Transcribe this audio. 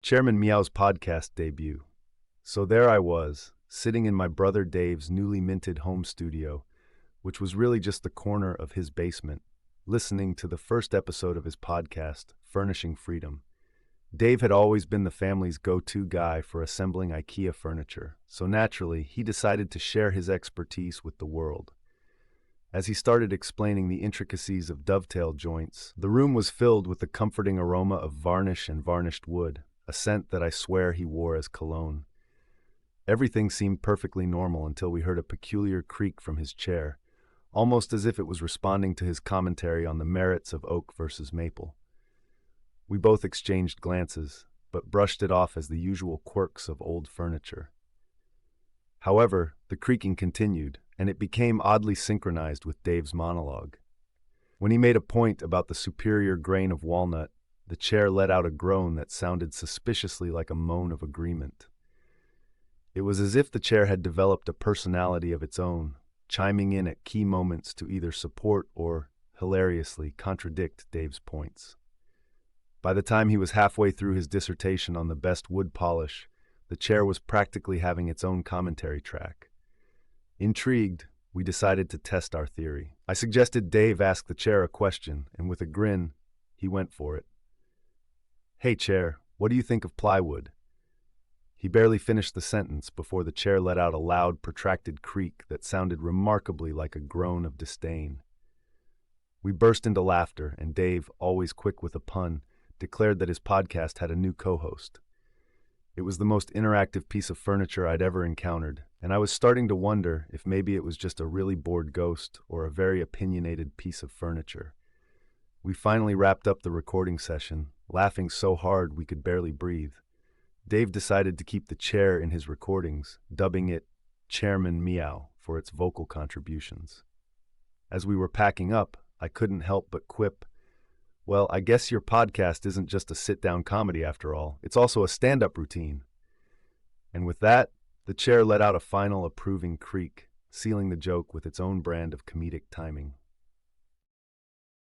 Chairman Meow's podcast debut. So there I was, sitting in my brother Dave's newly minted home studio, which was really just the corner of his basement, listening to the first episode of his podcast, Furnishing Freedom. Dave had always been the family's go-to guy for assembling IKEA furniture, so naturally, he decided to share his expertise with the world. As he started explaining the intricacies of dovetail joints, the room was filled with the comforting aroma of varnish and varnished wood, a scent that I swear he wore as cologne. Everything seemed perfectly normal until we heard a peculiar creak from his chair, almost as if it was responding to his commentary on the merits of oak versus maple. We both exchanged glances, but brushed it off as the usual quirks of old furniture. However, the creaking continued, and it became oddly synchronized with Dave's monologue. When he made a point about the superior grain of walnut, the chair let out a groan that sounded suspiciously like a moan of agreement. It was as if the chair had developed a personality of its own, chiming in at key moments to either support or, hilariously, contradict Dave's points. By the time he was halfway through his dissertation on the best wood polish, the chair was practically having its own commentary track. Intrigued, we decided to test our theory. I suggested Dave ask the chair a question, and with a grin, he went for it. "Hey, chair, what do you think of plywood?" He barely finished the sentence before the chair let out a loud, protracted creak that sounded remarkably like a groan of disdain. We burst into laughter, and Dave, always quick with a pun, declared that his podcast had a new co-host. It was the most interactive piece of furniture I'd ever encountered, and I was starting to wonder if maybe it was just a really bored ghost or a very opinionated piece of furniture. We finally wrapped up the recording session, laughing so hard we could barely breathe. Dave decided to keep the chair in his recordings, dubbing it Chairman Meow for its vocal contributions. As we were packing up, I couldn't help but quip, "Well, I guess your podcast isn't just a sit-down comedy after all. It's also a stand-up routine." And with that, the chair let out a final approving creak, sealing the joke with its own brand of comedic timing.